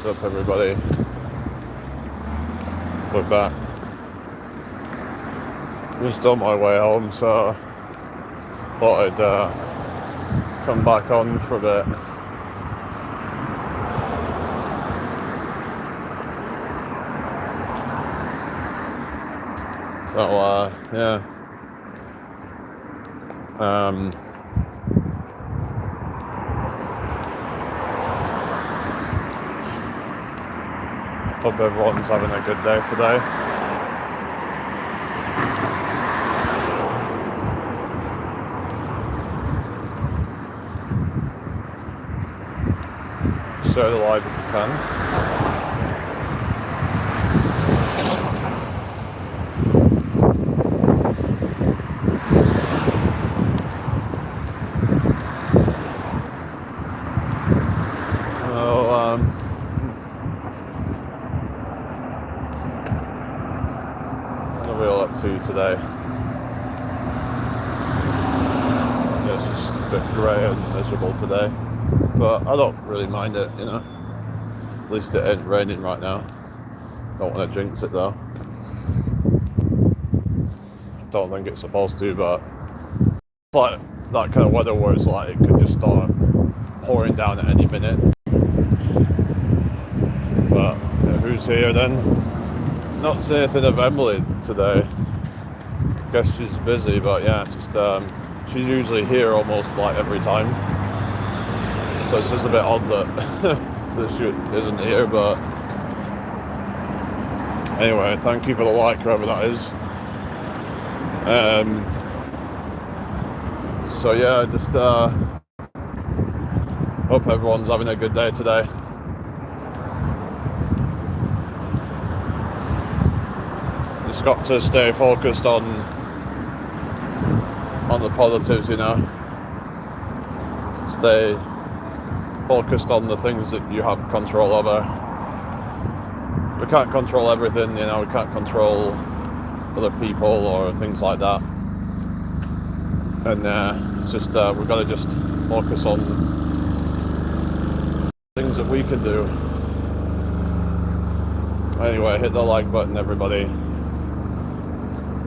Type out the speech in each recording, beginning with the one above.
What's up, everybody? We're back. Just on my way home, so thought I'd come back on for a bit. So yeah. Hope everyone's having a good day today. Share the live if you can. Today. Yeah, it's just a bit grey and miserable today, but I don't really mind it, you know. At least it ain't raining right now. Don't want to jinx it though. Don't think it's supposed to, but it's like that kind of weather where it's like it could just start pouring down at any minute. But yeah, who's here then? Not seeing anything of Emily today. Guess she's busy, but yeah, just she's usually here almost like every time, so it's just a bit odd that that she isn't here. But anyway, thank you for the like, whoever that is. So yeah, just hope everyone's having a good day today. Just got to stay focused on the positives, you know. Stay focused on the things that you have control over. We can't control everything, you know. We can't control other people or things like that. And it's just we've got to just focus on things that we can do. Anyway, hit the like button, everybody.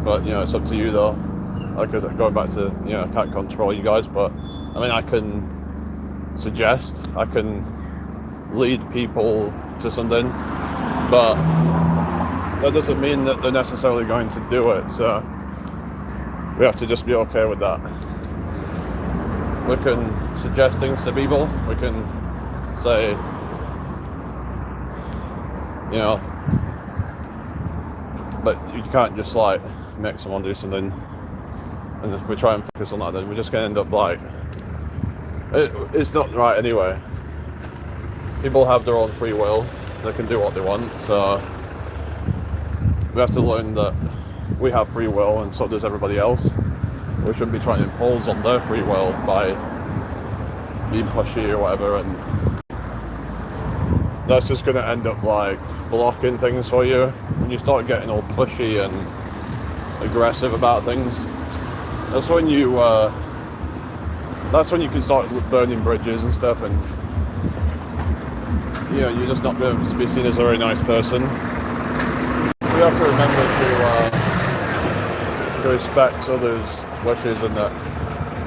But you know, it's up to you though. Like I said, going back to, you know, I can't control you guys, but I mean, I can suggest, I can lead people to something, but that doesn't mean that they're necessarily going to do it. So we have to just be okay with that. We can suggest things to people. We can say, you know, but you can't just like make someone do something. And if we try and focus on that, then we're just going to end up like, it's not right anyway. People have their own free will. They can do what they want. So we have to learn that we have free will, and so does everybody else. We shouldn't be trying to impose on their free will by being pushy or whatever. And that's just going to end up like blocking things for you. When you start getting all pushy and aggressive about things, that's when you can start burning bridges and stuff, and you know, you're just not going to be seen as a very nice person. So you have to remember to respect others' wishes, and that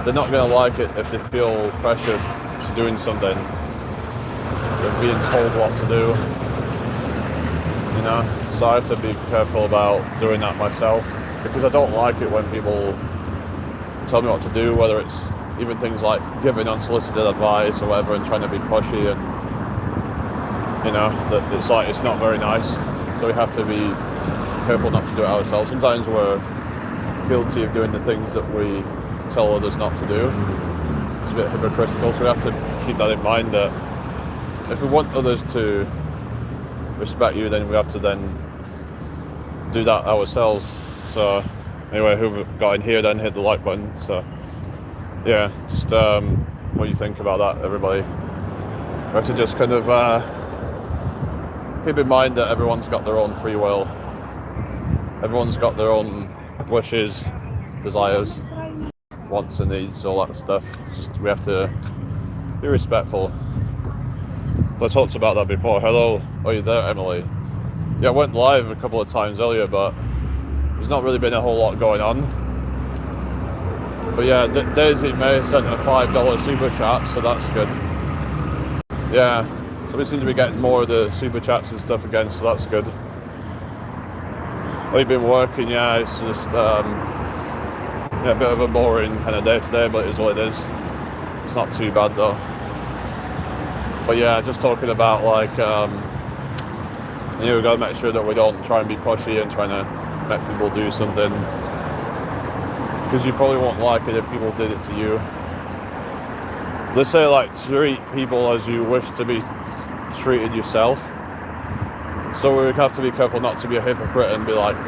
they're not going to like it if they feel pressured to doing something. They're being told what to do, you know. So I have to be careful about doing that myself, because I don't like it when people tell me what to do, whether it's even things like giving unsolicited advice or whatever, and trying to be pushy, and you know, that it's like, it's not very nice. So we have to be careful not to do it ourselves. Sometimes we're guilty of doing the things that we tell others not to do. It's a bit hypocritical, so we have to keep that in mind, that if we want others to respect you, then we have to then do that ourselves. So anyway, who've got in here, then hit the like button. So yeah, just what do you think about that, everybody? We have to just kind of keep in mind that everyone's got their own free will. Everyone's got their own wishes, desires, wants and needs, all that stuff. Just we have to be respectful. I talked about that before. Hello, are you there, Emily? Yeah, I went live a couple of times earlier, but there's not really been a whole lot going on. But yeah, Daisy May sent a $5 super chat, so that's good. Yeah, so we seem to be getting more of the super chats and stuff again, so that's good. We've been working, yeah, it's just yeah, a bit of a boring kind of day today, but it is what it is. It's not too bad though. But yeah, just talking about like, we've got to make sure that we don't try and be pushy and trying to make people do something. Because you probably won't like it if people did it to you. They say like treat people as you wish to be treated yourself. So we have to be careful not to be a hypocrite and be like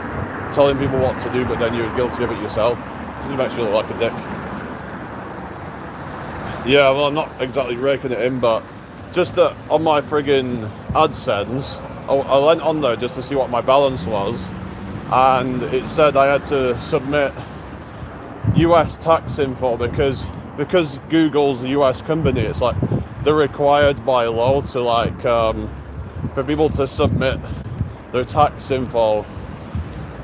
telling people what to do, but then you're guilty of it yourself. You makes you look like a dick. Yeah, well, I'm not exactly raking it in, but just on my friggin' AdSense, I went on there just to see what my balance was, and it said I had to submit US tax info because Google's a US company. It's like they're required by law to like for people to submit their tax info.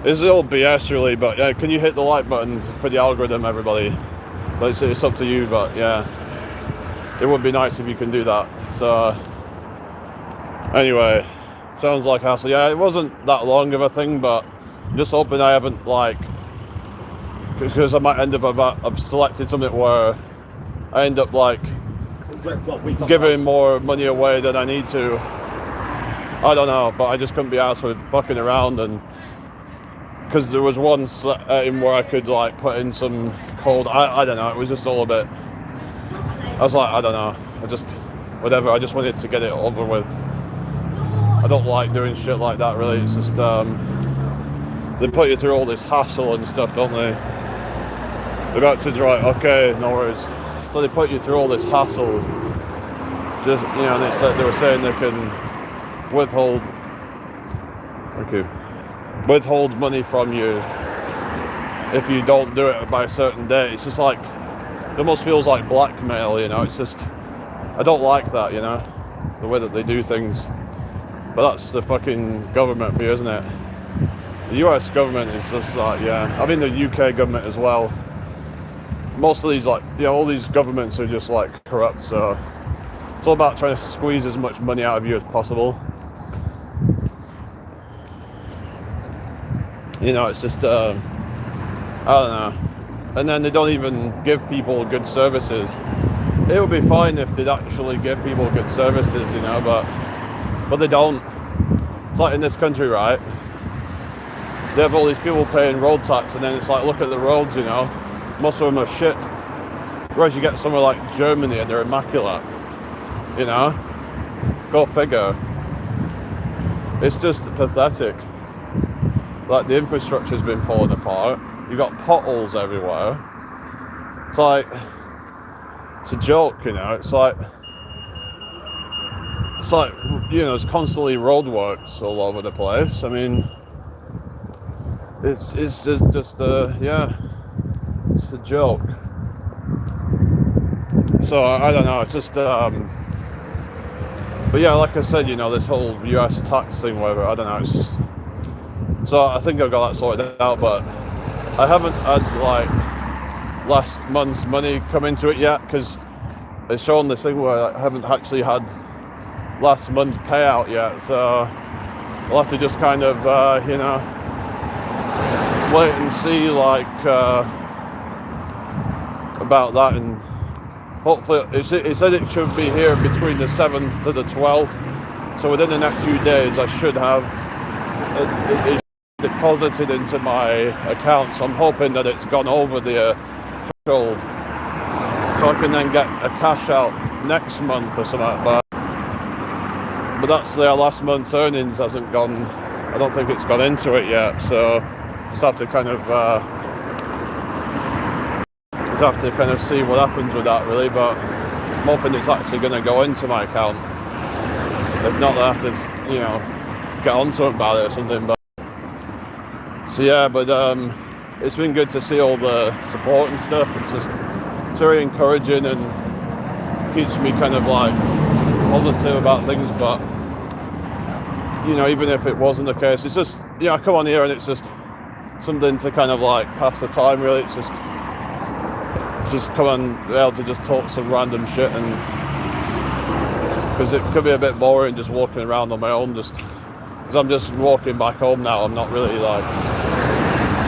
It's all BS really, but yeah, can you hit the like button for the algorithm, everybody? But it's up to you, but yeah, it would be nice if you can do that. So anyway, sounds like hassle. Yeah, it wasn't that long of a thing, but I'm just hoping I haven't like, because I might end up I've selected something where I end up like giving more money away than I need to. I don't know, but I just couldn't be arsed with fucking around, and because there was one in where I could like put in some code. I don't know, it was just all a bit, I was like, I don't know, whatever, I just wanted to get it over with. I don't like doing shit like that really. It's just they put you through all this hassle and stuff, don't they? They're about to write, okay, no worries. So they put you through all this hassle, just, you know, and they were saying they can withhold money from you if you don't do it by a certain date. It's just like, it almost feels like blackmail, you know. It's just, I don't like that, you know, the way that they do things. But that's the fucking government for you, isn't it? The US government is just like, yeah, I mean the UK government as well. Most of these, like, you know, all these governments are just like corrupt, so it's all about trying to squeeze as much money out of you as possible. You know, it's just, I don't know. And then they don't even give people good services. It would be fine if they'd actually give people good services, you know, but they don't. It's like in this country, right? They have all these people paying road tax, and then it's like, look at the roads, you know. Most of them are shit. Whereas you get somewhere like Germany and they're immaculate, you know? Go figure. It's just pathetic. Like, the infrastructure's been falling apart. You've got potholes everywhere. It's like, it's a joke, you know? It's like, you know, there's constantly roadworks all over the place. I mean, it's just yeah, it's a joke. So I don't know, it's just but yeah, like I said, you know, this whole US tax thing, whatever, I don't know, it's just, so I think I've got that sorted out, but I haven't had like last month's money come into it yet, because it's shown this thing where I haven't actually had last month's payout yet, so I'll have to just kind of you know, wait and see, like about that, and hopefully it said it should be here between the 7th to the 12th, so within the next few days I should have it deposited into my account. So I'm hoping that it's gone over the threshold, so I can then get a cash out next month or something. But that's their last month's earnings hasn't gone. I don't think it's gone into it yet, so just have to kind of see what happens with that, really. But I'm hoping it's actually going to go into my account. If not, I have to, you know, get onto it about it or something. But so yeah, but it's been good to see all the support and stuff. It's just, it's very encouraging and keeps me kind of like positive about things, but you know, even if it wasn't the case, it's just, you know, I come on here and it's just something to kind of like pass the time, really. It's just come and be able to just talk some random shit, and because it could be a bit boring just walking around on my own, just because I'm just walking back home now. I'm not really like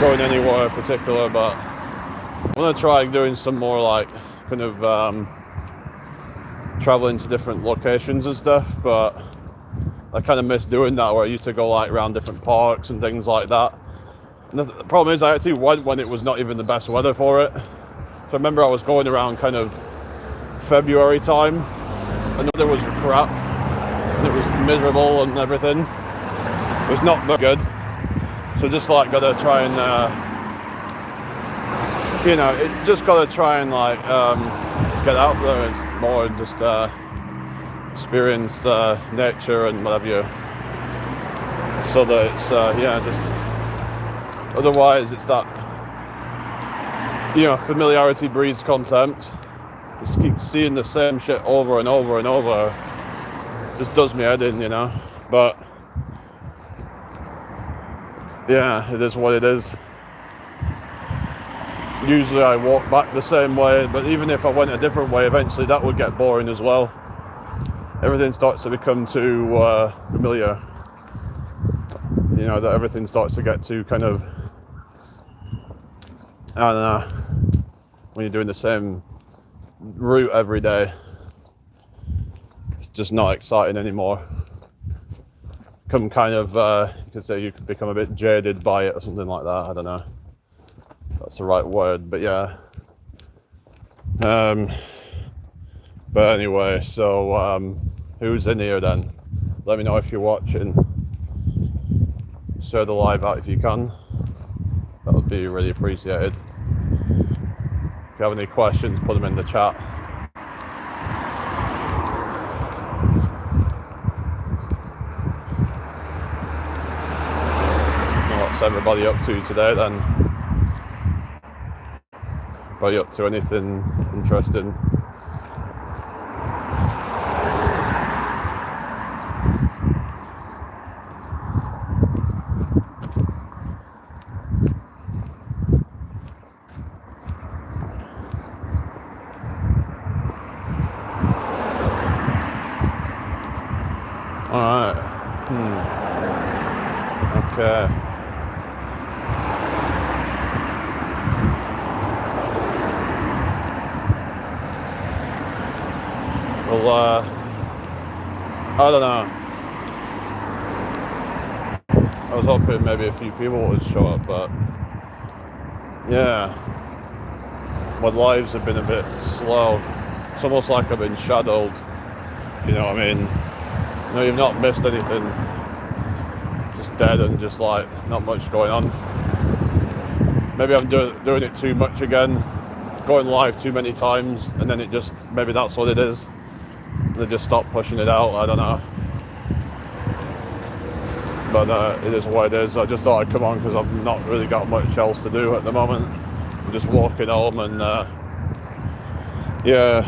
going anywhere particular, but I want to try doing some more like kind of traveling to different locations and stuff, but I kind of miss doing that, where I used to go like around different parks and things like that. And the problem is I actually went when it was not even the best weather for it. So I remember I was going around kind of February time, and the weather was crap, and it was miserable and everything. It was not very good. So just like gotta try and, you know, it just gotta try and like get out there and more and just experience nature and whatever you, so that it's yeah, just otherwise it's that, you know, familiarity breeds contempt. Just keep seeing the same shit over and over and over, just does me head in, you know. But yeah, it is what it is. Usually I walk back the same way, but even if I went a different way, eventually that would get boring as well. Everything starts to become too familiar. You know, that everything starts to get too kind of, I don't know, when you're doing the same route every day, it's just not exciting anymore. Come kind of, you could say you could become a bit jaded by it or something like that. I don't know if that's the right word, but yeah. But anyway, so who's in here then? Let me know if you're watching. Share the live out if you can. That would be really appreciated. If you have any questions, put them in the chat. What's everybody up to today then? Are you up to anything interesting? Alright. Okay. Well, I don't know. I was hoping maybe a few people would show up, but yeah, my lives have been a bit slow. It's almost like I've been shadowed, you know what I mean? You know, you've not missed anything, just dead and just like not much going on. Maybe I'm doing it too much again, going live too many times, and then it just, maybe that's what it is. They just stop pushing it out, I don't know. But it is what it is. I just thought I'd come on because I've not really got much else to do at the moment. I'm just walking home and yeah.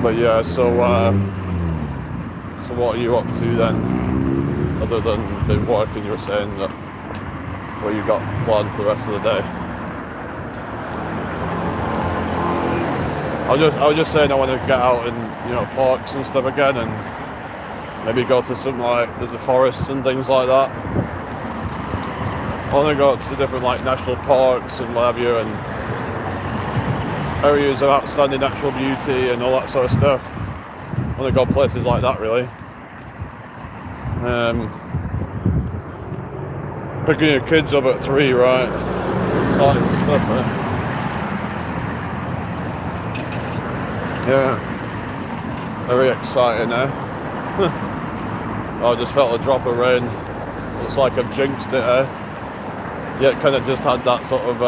But yeah, so what are you up to then? Other than been working, you were saying that what you got planned for the rest of the day? I was just saying I want to get out in, you know, parks and stuff again, and maybe go to something like the forests and things like that. I want to go to different like national parks and what have you, and areas of outstanding natural beauty and all that sort of stuff. I want to go places like that, really. Picking your kids up at 3, right? Exciting stuff, man. Yeah, very exciting, eh? I just felt a drop of rain. Looks like I've jinxed it, eh? Yeah, it kind of just had that sort of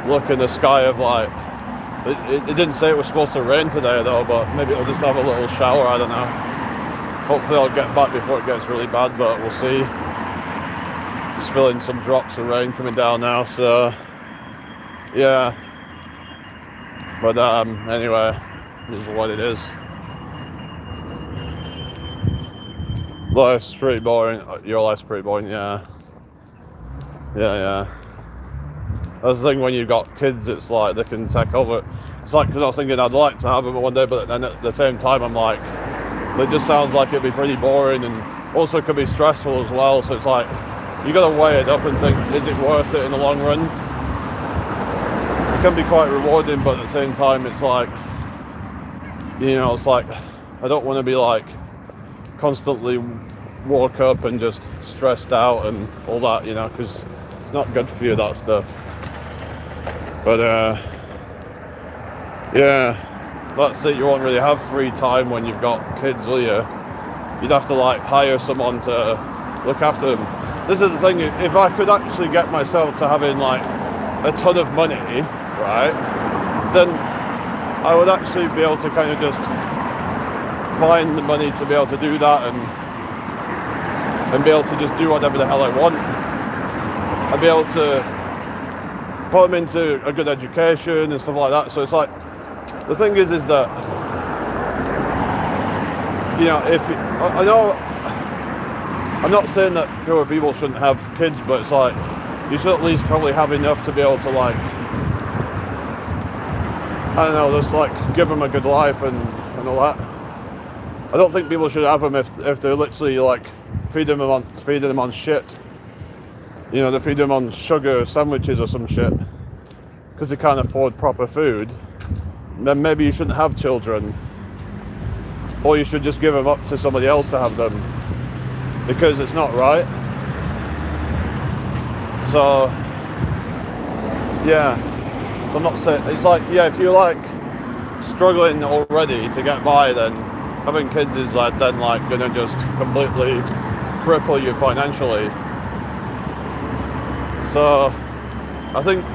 look in the sky of like, it didn't say it was supposed to rain today though, but maybe it'll just have a little shower, I don't know. Hopefully I'll get back before it gets really bad, but we'll see. Just feeling some drops of rain coming down now, so yeah. But anyway, this is what it is. Life's pretty boring. Your life's pretty boring, yeah. Yeah. That's the thing when you've got kids, it's like they can take over. It's like, because I was thinking I'd like to have them one day, but then at the same time I'm like, it just sounds like it'd be pretty boring and also could be stressful as well. So it's like, you got to weigh it up and think, is it worth it in the long run? It can be quite rewarding, but at the same time it's like, it's like, I don't want to be like constantly woke up and just stressed out and all that, because it's not good for you, that stuff. But that's it. You won't really have free time when you've got kids, will you? You'd have to like hire someone to look after them. This is the thing, if I could actually get myself to having like a ton of money, right, then I would actually be able to kind of just find the money to be able to do that and be able to just do whatever the hell I want. I'd be able to put them into a good education and stuff like that. So it's like, the thing is that, I know, I'm not saying that poor people shouldn't have kids, but it's like, you should at least probably have enough to be able to like, I don't know, just like give them a good life and all that. I don't think people should have them if they're literally like feeding them on shit. They feed them on sugar sandwiches or some shit because they can't afford proper food. Then maybe you shouldn't have children, or you should just give them up to somebody else to have them, because it's not right. So yeah, I'm not saying, it's like, if you're like struggling already to get by, then having kids is like gonna just completely cripple you financially. So I think,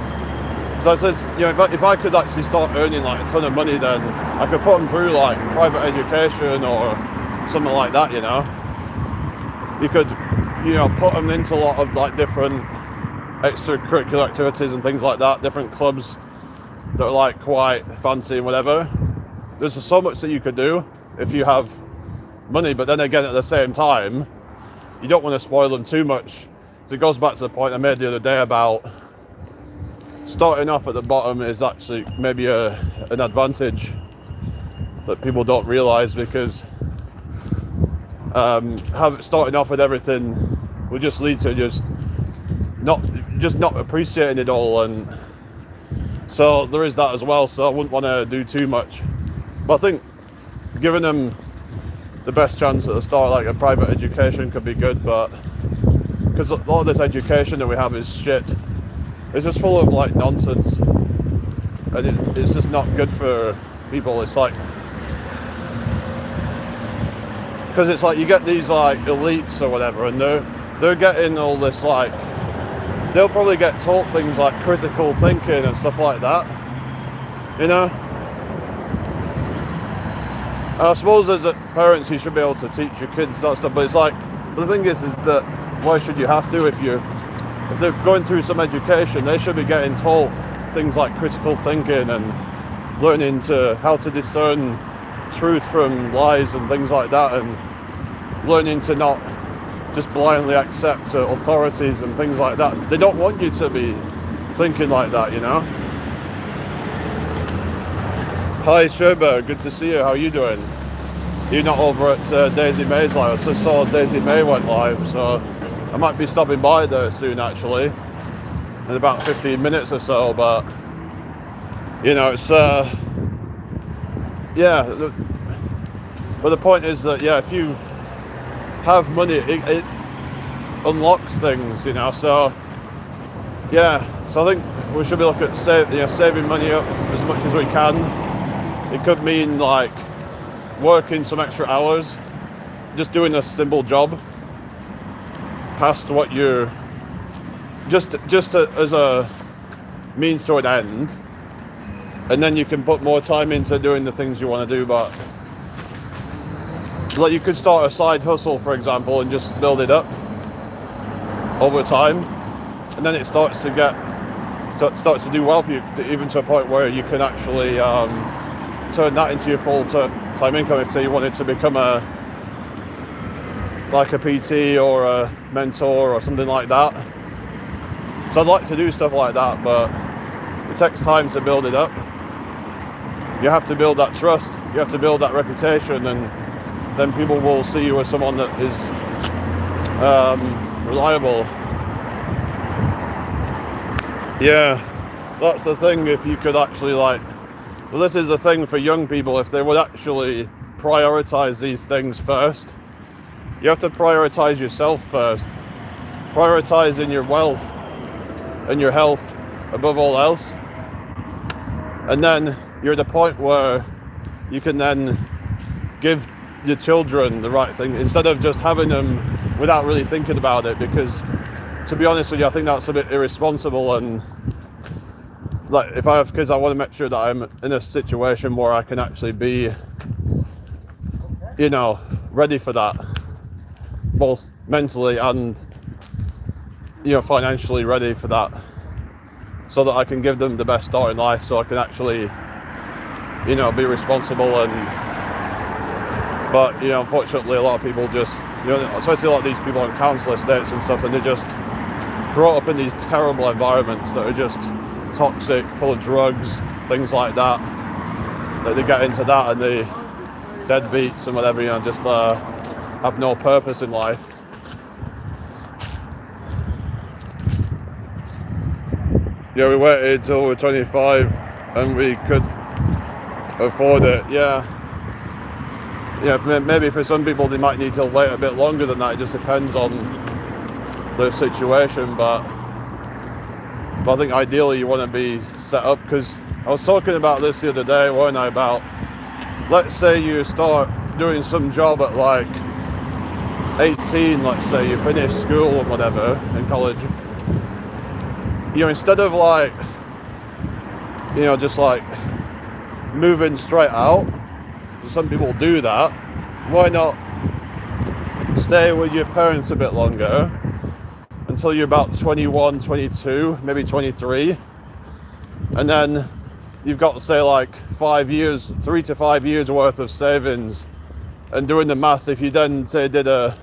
so it says, if I could actually start earning like a ton of money, then I could put them through like private education or something like that. You could put them into a lot of like different extracurricular activities and things like that, different clubs that are like quite fancy and whatever. There's so much that you could do if you have money, but then again, at the same time, you don't want to spoil them too much. So it goes back to the point I made the other day about starting off at the bottom is actually maybe an advantage that people don't realise, because starting off with everything will just lead to just not appreciating it all, and so there is that as well. So I wouldn't want to do too much, but I think giving them the best chance at the start, like a private education, could be good, but because a lot of this education that we have is shit. It's just full of like nonsense, and it's just not good for people. It's like, because it's like you get these like elites or whatever, and they're getting all this like, they'll probably get taught things like critical thinking and stuff like that, And I suppose as parents you should be able to teach your kids that stuff, but it's like, the thing is that why should you have to? If they're going through some education, they should be getting taught things like critical thinking and learning how to discern truth from lies and things like that, and learning to not just blindly accept authorities and things like that. They don't want you to be thinking like that, you know. Hi Sherberg, good to see you. How are you doing? You're not over at Daisy May's live. I just saw Daisy May went live, so I might be stopping by there soon actually, in about 15 minutes or so. But you know, it's yeah. But the point is that if you have money, it unlocks things, you know. So so I think we should be looking at saving money up as much as we can. It could mean like working some extra hours, just doing a simple job past what you're just as a means to an end, and then you can put more time into doing the things you want to do. But like, you could start a side hustle, for example, and just build it up over time, and then it starts to get starts to do well for you, even to a point where you can actually turn that into your full-time income. If say you wanted to become a PT or a mentor or something like that. So I'd like to do stuff like that, but it takes time to build it up. You have to build that trust, you have to build that reputation, and then people will see you as someone that is reliable. Yeah, that's the thing. If you could actually well, this is the thing for young people, if they would actually prioritize these things first. You have to prioritize yourself first. Prioritizing your wealth and your health above all else. And then you're at the point where you can then give your children the right thing instead of just having them without really thinking about it, because to be honest with you, I think that's a bit irresponsible. And like, if I have kids, I want to make sure that I'm in a situation where I can actually be, ready for that, both mentally and financially ready for that, so that I can give them the best start in life, so I can actually be responsible. But unfortunately, a lot of people just, especially a lot of these people on council estates and stuff, and they're just brought up in these terrible environments that are just toxic, full of drugs, things like that. They get into that and they deadbeats and whatever, just have no purpose in life. Yeah, we waited till we were 25 and we could afford it. Yeah, maybe for some people they might need to wait a bit longer than that. It just depends on the situation, but I think ideally you want to be set up, because I was talking about this the other day, weren't I, about, let's say you start doing some job at 18, let's say you finish school or whatever in college. Instead of just moving straight out, some people do that, why not stay with your parents a bit longer until you're about 21, 22, maybe 23, and then you've got, say, 3 to 5 years worth of savings. And doing the math, if you then, say, did a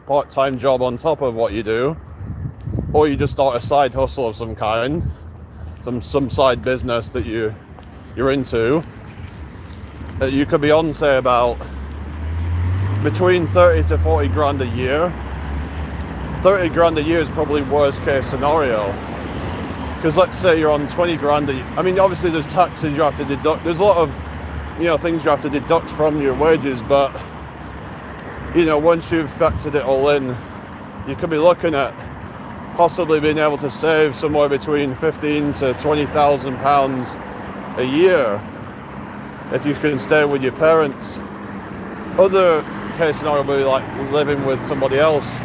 part-time job on top of what you do, or you just start a side hustle of some kind, some side business that you're into, you could be on, say, about between 30 to 40 grand a year. 30 grand a year is probably worst case scenario, because let's say you're on 20 grand a year. I mean, obviously there's taxes you have to deduct, there's a lot of things you have to deduct from your wages, but once you've factored it all in, you could be looking at possibly being able to save somewhere between 15 to 20,000 pounds a year if you can stay with your parents. Other case scenario would be living with somebody else.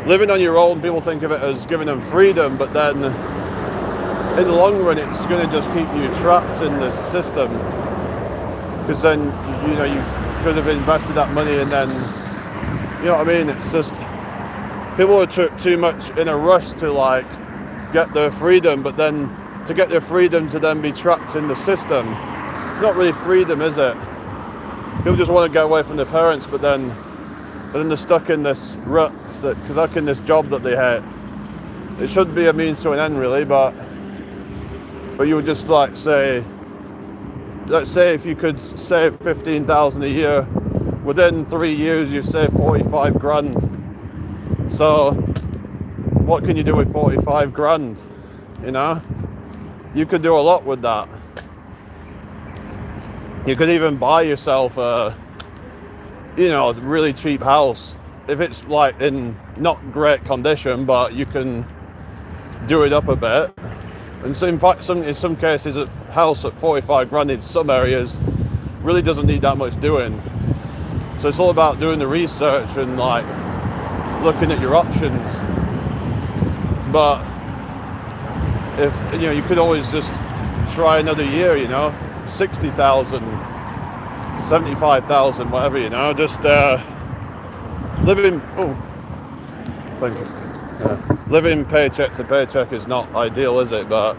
Living on your own, people think of it as giving them freedom, but then in the long run it's going to just keep you trapped in this system, because then you could have invested that money and then it's just people are too much in a rush to get their freedom, but then to get their freedom to then be trapped in the system, it's not really freedom, is it? People just want to get away from their parents, but then they're stuck in this rut, stuck in this job that they hate. It should be a means to an end, really, but you would just let's say if you could save 15,000 a year, within 3 years you save 45 grand. So what can you do with 45 grand? You could do a lot with that. You could even buy yourself a really cheap house. If it's in not great condition, but you can do it up a bit. And so in fact, in some cases, a house at 45 grand in some areas really doesn't need that much doing. So it's all about doing the research and looking at your options. But if you could always just try another year, 60,000, 75,000, whatever, just living. Oh, thank you. Living paycheck to paycheck is not ideal, is it? But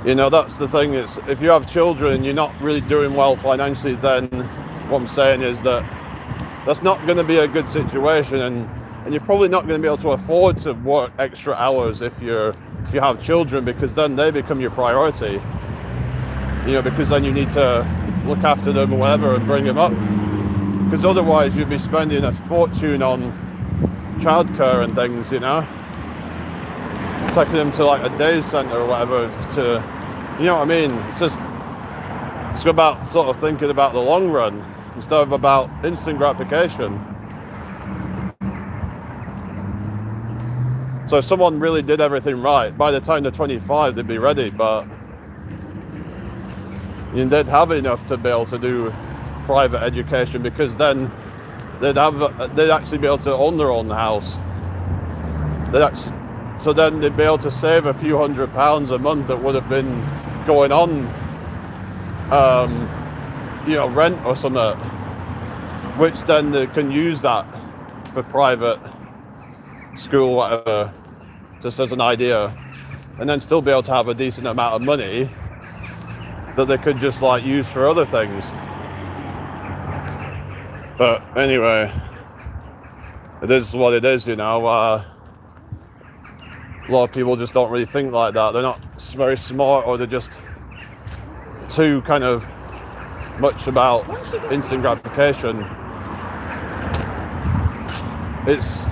You know, that's the thing. It's if you have children and you're not really doing well financially, then what I'm saying is that that's not going to be a good situation, and you're probably not going to be able to afford to work extra hours if you have children, because then they become your priority. You know, because then you need to look after them or whatever and bring them up. Because otherwise you'd be spending a fortune on childcare and things, you know, taking them to like a day centre or whatever to, you know what I mean? It's about sort of thinking about the long run instead of about instant gratification. So if someone really did everything right, by the time they're 25, they'd be ready, but they'd have enough to be able to do private education, because then they'd actually be able to own their own house. So then they'd be able to save a few £100 a month that would have been going on, you know, rent or something, which then they can use that for private school, whatever, just as an idea, and then still be able to have a decent amount of money that they could just like use for other things. But anyway, it is what it is, you know. A lot of people just don't really think like that. They're not very smart, or they're just too kind of much about instant gratification. It's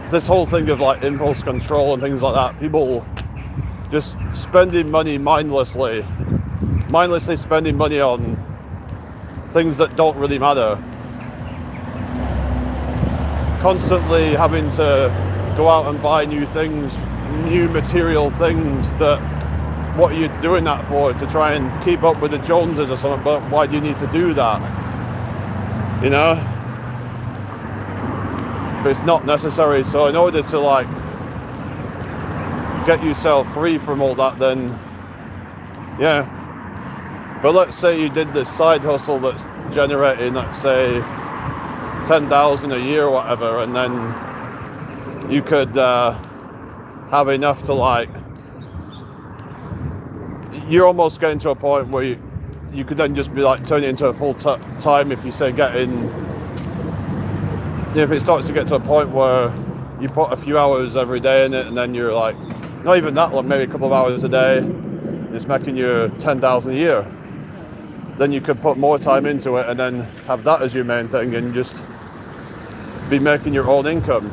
this whole thing of like impulse control and things like that. People just spending money mindlessly spending money on things that don't really matter. Constantly having to go out and buy new things, new material things, that what are you doing that for? To try and keep up with the Joneses or something, but why do you need to do that? You know? But it's not necessary. So in order to like get yourself free from all that, then yeah. But let's say you did this side hustle that's generating, let's say, 10,000 a year or whatever, and then you could have enough to like, you're almost getting to a point where you could then just be like turning it into a full time, if you say if it starts to get to a point where you put a few hours every day in it, and then you're like, not even that long, maybe a couple of hours a day, it's making you 10,000 a year. Then you could put more time into it and then have that as your main thing and just be making your own income.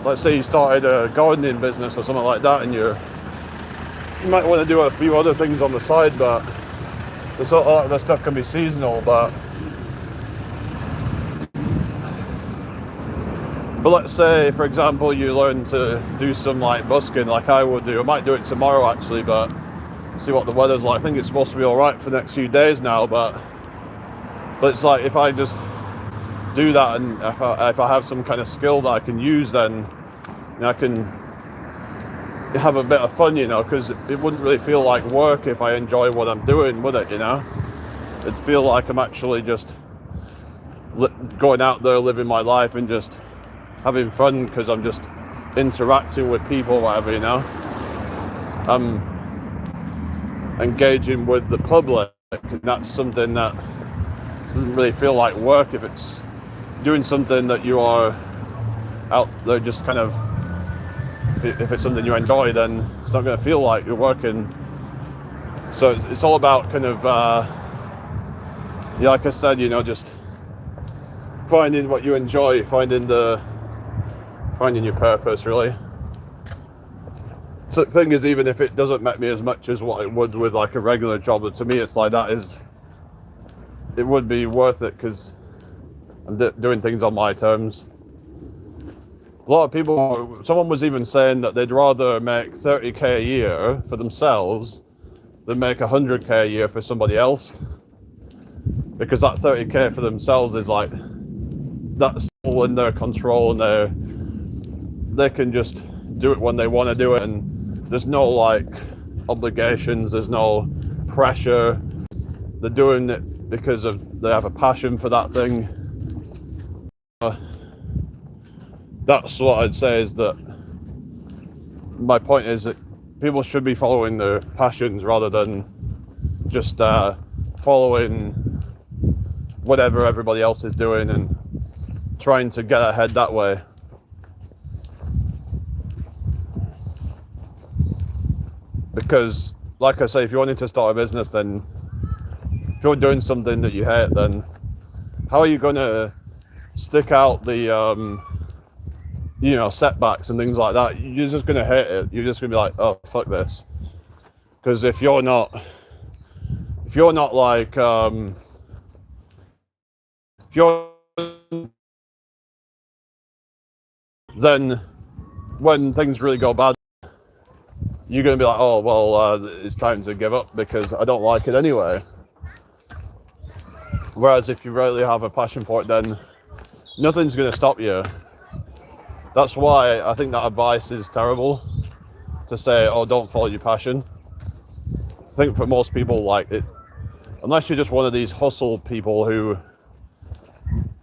Let's say you started a gardening business or something like that, and you might want to do a few other things on the side, but a lot of the stuff can be seasonal. But let's say, for example, you learn to do some like busking, like I would do. I might do it tomorrow actually, but see what the weather's like. I think it's supposed to be all right for the next few days now, but it's like if I just do that, and if I have some kind of skill that I can use, then I can have a bit of fun, you know, because it wouldn't really feel like work if I enjoy what I'm doing, would it, you know? It'd feel like I'm actually just going out there living my life and just having fun because I'm just interacting with people, whatever, you know? I'm engaging with the public, and that's something that doesn't really feel like work. If it's doing something that you are out there just kind of, if it's something you enjoy, then it's not going to feel like you're working. So it's all about kind of like I said, you know, just finding what you enjoy, finding your purpose, really. So the thing is, even if it doesn't make me as much as what it would with like a regular job, but to me it's like it would be worth it because I'm doing things on my terms. A lot of people, someone was even saying that they'd rather make 30k a year for themselves than make 100k a year for somebody else, because that 30k for themselves is like, that's all in their control, and they can just do it when they want to do it, and there's no like obligations, there's no pressure. They're doing it because they have a passion for that thing. That's what I'd say, is that my point is that people should be following their passions rather than just following whatever everybody else is doing and trying to get ahead that way. Because, like I say, if you're wanting to start a business, then if you're doing something that you hate, then how are you going to stick out the setbacks and things like that? You're just going to hate it. You're just going to be like, oh, fuck this. Because if you're not like, then when things really go bad, you're going to be like, oh, well, it's time to give up because I don't like it anyway. Whereas if you really have a passion for it, then nothing's going to stop you. That's why I think that advice is terrible, to say, oh, don't follow your passion. I think for most people, like it, unless you're just one of these hustle people who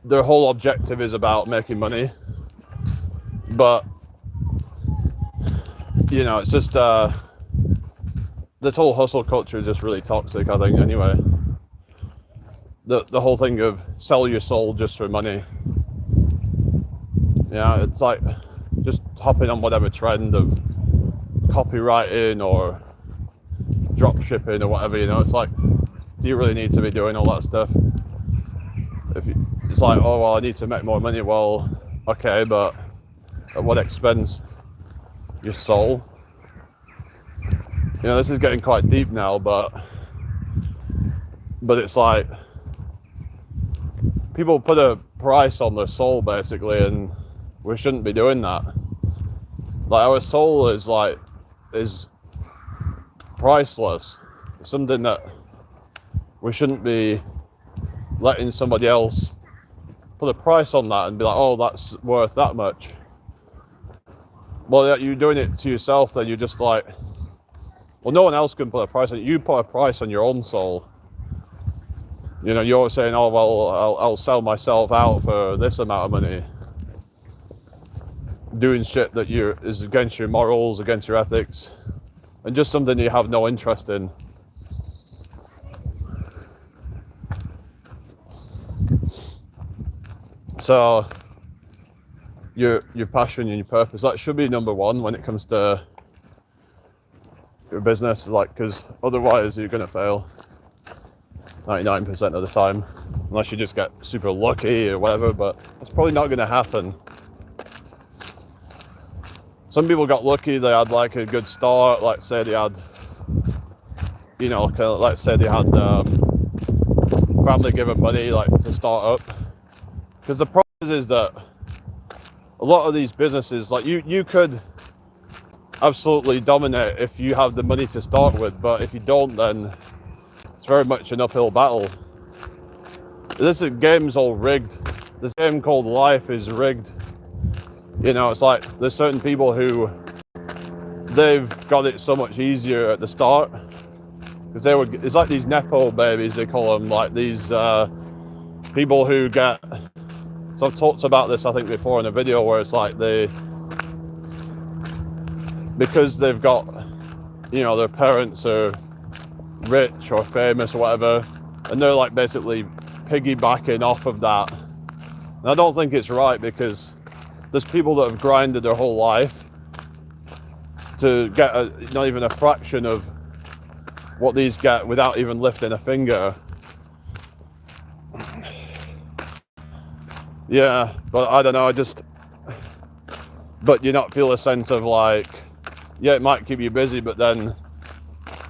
their whole objective is about making money, but it's just this whole hustle culture is just really toxic, I think. Anyway, the whole thing of sell your soul just for money. Yeah, it's like just hopping on whatever trend of copywriting or drop shipping or whatever. It's like, do you really need to be doing all that stuff? It's like, oh well, I need to make more money. Well, okay, but at what expense? Your soul. This is getting quite deep now, but it's like people put a price on their soul basically, and we shouldn't be doing that. Like, our soul is priceless. It's something that we shouldn't be letting somebody else put a price on that and be like, oh, that's worth that much. Well, you're doing it to yourself, then you're just like, well, no one else can put a price on it. You put a price on your own soul. You're saying, oh, well, I'll sell myself out for this amount of money. Doing shit that is against your morals, against your ethics, and just something you have no interest in. So your passion and your purpose, that should be number one when it comes to your business, because otherwise you're going to fail 99% of the time, unless you just get super lucky or whatever, but it's probably not going to happen. Some people got lucky, they had like a good start, like say they had, let's say they had family give them money like to start up. Because the problem is that a lot of these businesses, like you could absolutely dominate if you have the money to start with, but if you don't, then it's very much an uphill battle. This game's all rigged. This game called life is rigged. It's like there's certain people who they've got it so much easier at the start because it's like these Nepo babies, they call them, like these people who get, so I've talked about this I think before in a video, where it's like because they've got, their parents are rich or famous or whatever, and they're like basically piggybacking off of that. And I don't think it's right, because there's people that have grinded their whole life to get not even a fraction of what these get without even lifting a finger. Yeah, but I don't know, but you not feel a sense of like, yeah, it might keep you busy, but you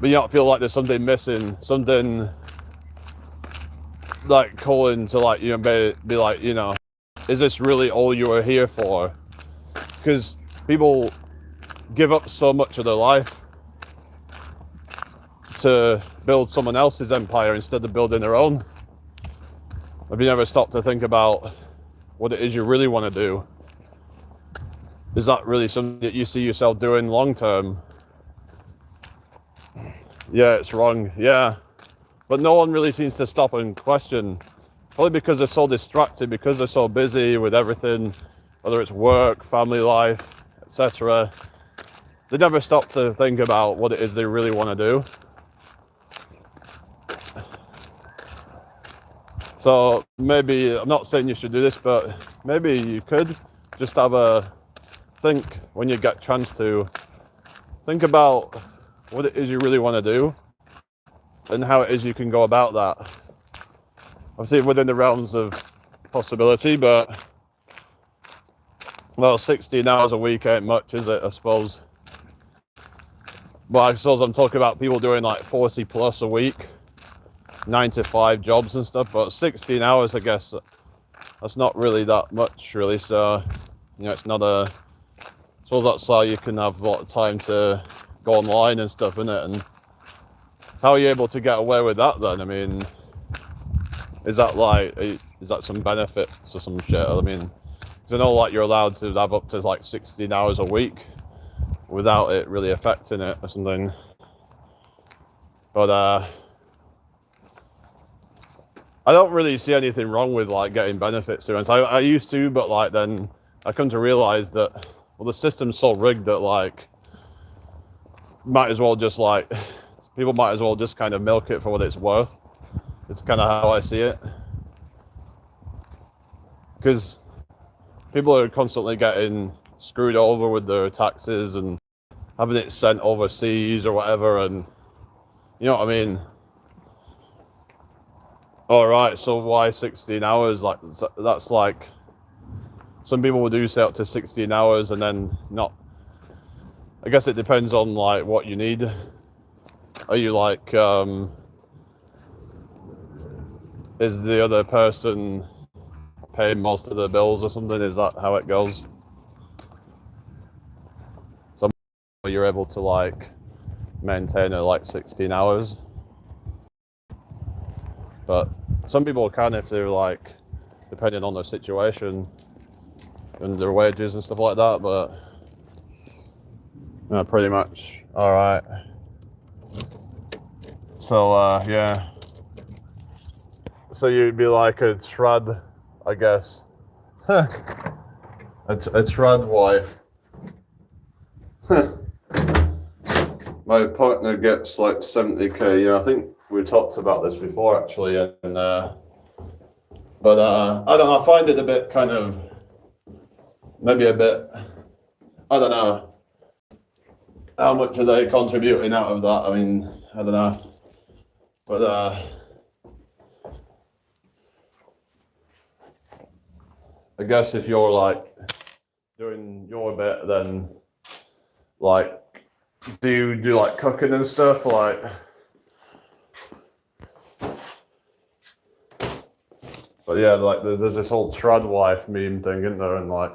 not feel like there's something missing, something like calling to like, be like, is this really all you were here for? Because people give up so much of their life to build someone else's empire instead of building their own. Have you never stopped to think about what it is you really want to do? Is that really something that you see yourself doing long term? Yeah, it's wrong. Yeah. But no one really seems to stop and question. Probably because they're so distracted, because they're so busy with everything, whether it's work, family life, etc. They never stop to think about what it is they really want to do. So maybe, I'm not saying you should do this, but maybe you could just have a think when you get a chance to think about what it is you really want to do and how it is you can go about that. Obviously within the realms of possibility, but well, 16 hours a week ain't much, is it? I suppose. But I suppose I'm talking about people doing like 40 plus a week, 9-to-5 jobs and stuff. But 16 hours, I guess, that's not really that much, really. So, you know, it's not a. I suppose that's how you can have a lot of time to go online and stuff, isn't it? And how are you able to get away with that then? I mean, is that some benefit to some shit? I mean, because I know like you're allowed to have up to like 16 hours a week without it really affecting it or something. But I don't really see anything wrong with like getting benefits. I used to, but like then I come to realize that, well, the system's so rigged that like might as well just like people might as well just kind of milk it for what it's worth. It's kind of how I see it, because people are constantly getting screwed over with their taxes and having it sent overseas or whatever, and you know what I mean. All right, so why 16 hours? Like that's like some people will do say up to 16 hours and then not. I guess it depends on like what you need. Are you like is the other person paying most of the bills or something? Is that how it goes? So you're able to like maintain it like 16 hours, but some people can if they're like depending on their situation and their wages and stuff like that. But pretty much. All right. So yeah. So you'd be like a trad, I guess. a trad wife. My partner gets like 70k. Yeah, I think we talked about this before actually, and but I don't know. I find it a bit kind of maybe a bit. I don't know. How much are they contributing out of that? I mean, I don't know, but I guess if you're like doing your bit, then like, do you do like cooking and stuff? Like, but yeah, like there's this whole trad wife meme thing, isn't there? And like,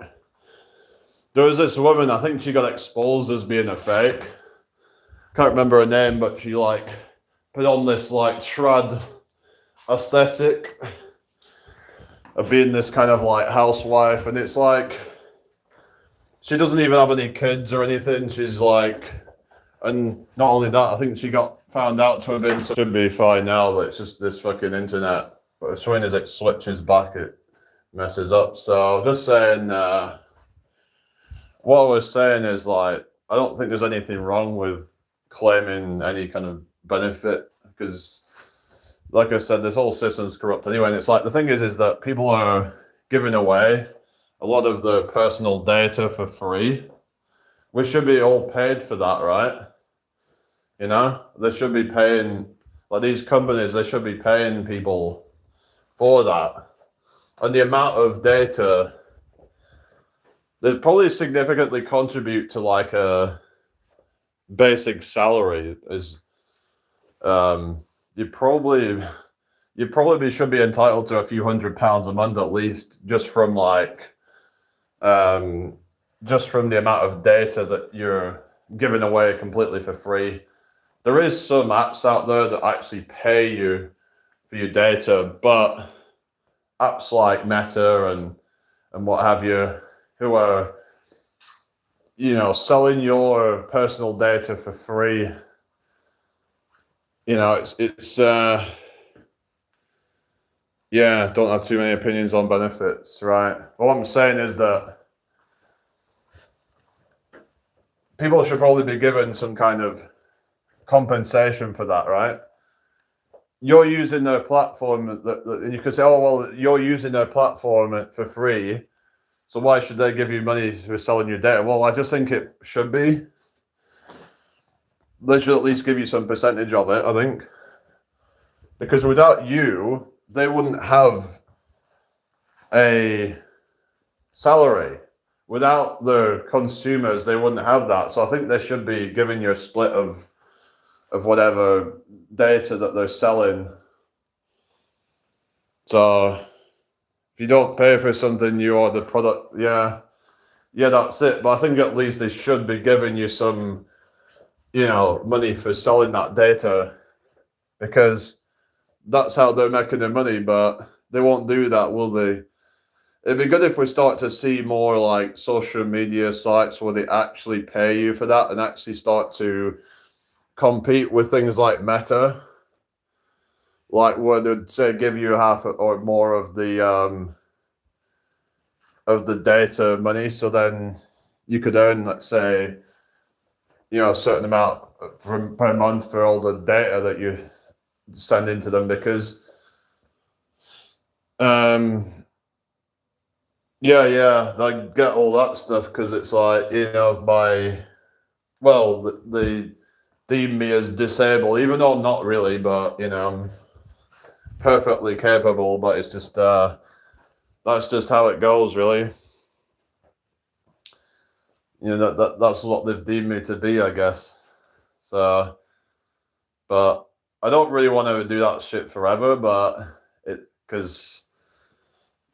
there was this woman, I think she got exposed as being a fake. Can't remember her name, but she like put on this like trad aesthetic of being this kind of like housewife, and it's like she doesn't even have any kids or anything. She's like, and not only that, I think she got found out to have been, should be fine now, but it's just this fucking internet. But as soon as it switches back, it messes up. So just saying, what I was saying is like, I don't think there's anything wrong with claiming any kind of benefit, because like I said, this whole system's corrupt anyway. And it's like, the thing is that people are giving away a lot of their personal data for free. We should be all paid for that, right? You know, they should be paying, like these companies, they should be paying people for that. And the amount of data, they probably significantly contribute to like a basic salary. Is you probably should be entitled to a few £100 a month at least, just from like just from the amount of data that you're giving away completely for free. There is some apps out there that actually pay you for your data, but apps like Meta and what have you, who are, you know, selling your personal data for free. You know, it's yeah, don't have too many opinions on benefits, right? What I'm saying is that people should probably be given some kind of compensation for that, right? you're using their platform that you could say, oh well, you're using their platform for free, so why should they give you money for selling your data? Well, I just think it should be. They should at least give you some percentage of it, I think. Because without you, they wouldn't have a salary. Without the consumers, they wouldn't have that. So I think they should be giving you a split of whatever data that they're selling. So if you don't pay for something, you are the product. Yeah, that's it. But I think at least they should be giving you some, money for selling that data, because that's how they're making their money. But they won't do that, will they? It'd be good if we start to see more like social media sites where they actually pay you for that and actually start to compete with things like Meta, like where they'd say give you half or more of the data money, so then you could earn, let's say, a certain amount per month for all the data that you send into them, because they get all that stuff, because it's like, they deem me as disabled, even though I'm not really, but I'm perfectly capable, but it's just that's just how it goes, really. That's what they've deemed me to be, I guess. So, but I don't really want to do that shit forever, because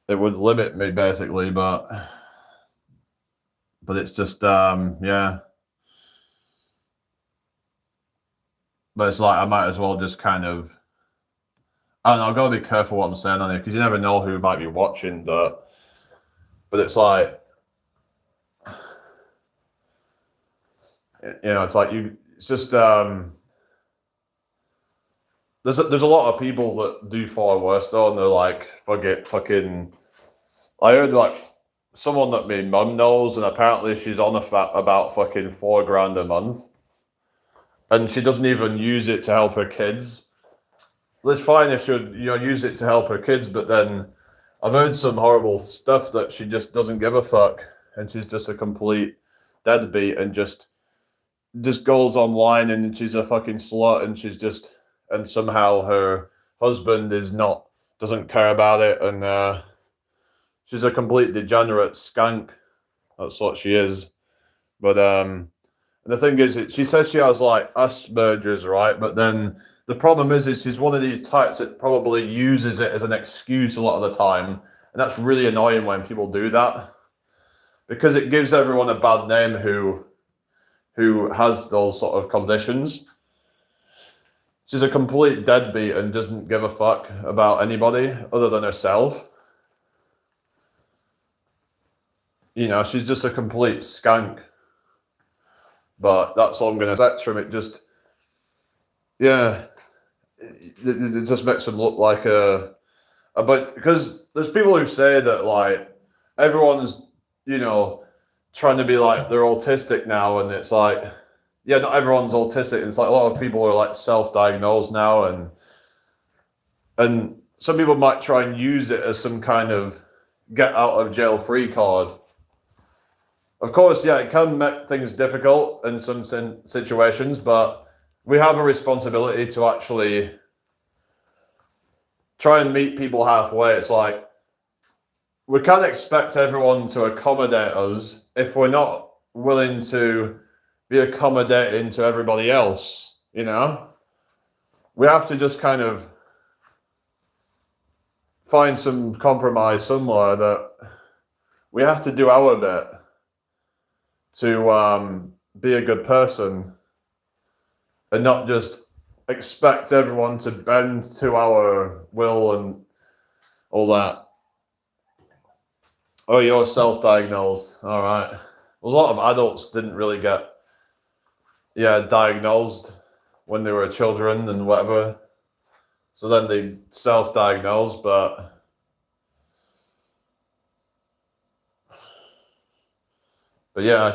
it would limit me basically, but it's just yeah. But it's like I might as well just kind of, I don't know, I've got to be careful what I'm saying on here, because you never know who might be watching, but it's like, it's like it's just there's a lot of people that do far worse though, and they're like, fucking. I heard like someone that my mum knows, and apparently she's on about fucking $4,000 a month, and she doesn't even use it to help her kids. Well, it's fine if she would, use it to help her kids, but then I've heard some horrible stuff that she just doesn't give a fuck, and she's just a complete deadbeat, and just goes online, and she's a fucking slut, and somehow her husband doesn't care about it, and she's a complete degenerate skank. That's what she is. But and the thing is, she says she has like Asperger's, right? But then the problem is she's one of these types that probably uses it as an excuse a lot of the time, and that's really annoying when people do that, because it gives everyone a bad name who has those sort of conditions. She's a complete deadbeat and doesn't give a fuck about anybody other than herself. She's just a complete skank. But that's all I'm going to say from it. Just, yeah, it just makes them look like but because there's people who say that like everyone's, trying to be like they're autistic now, and it's like, yeah, not everyone's autistic. It's like a lot of people are like self-diagnosed now, and some people might try and use it as some kind of get out of jail free card. Of course, yeah, it can make things difficult in some situations, but we have a responsibility to actually try and meet people halfway. It's like, we can't expect everyone to accommodate us if we're not willing to be accommodating to everybody else, We have to just kind of find some compromise somewhere, that we have to do our bit to be a good person, and not just expect everyone to bend to our will and all that. Oh, you're self-diagnosed. All right. Well, a lot of adults didn't really get, diagnosed when they were children and whatever. So then they self-diagnosed, but yeah,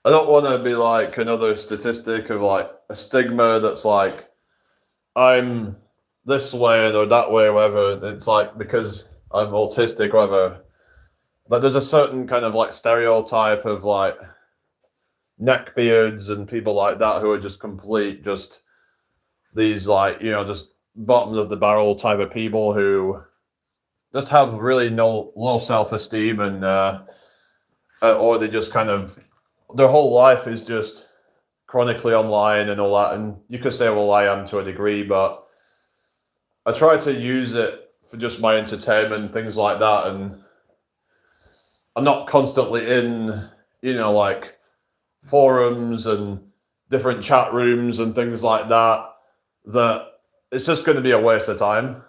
I don't want to be like another statistic of like a stigma that's like, I'm this way or that way, or whatever. It's like because I'm autistic, or whatever. But there's a certain kind of like stereotype of like neckbeards and people like that who are just complete, just these like just bottom of the barrel type of people who just have really no low self-esteem and or they just kind of their whole life is just chronically online and all that. And you could say, well, I am to a degree, but I try to use it for just my entertainment, things like that. And I'm not constantly in, like forums and different chat rooms and things like that, that it's just going to be a waste of time.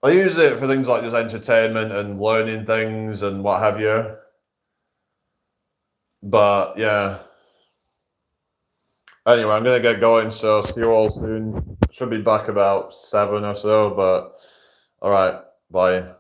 I use it for things like just entertainment and learning things and what have you. But yeah. Anyway, I'm going to get going, so see you all soon. Should be back about 7 or so, but all right, bye.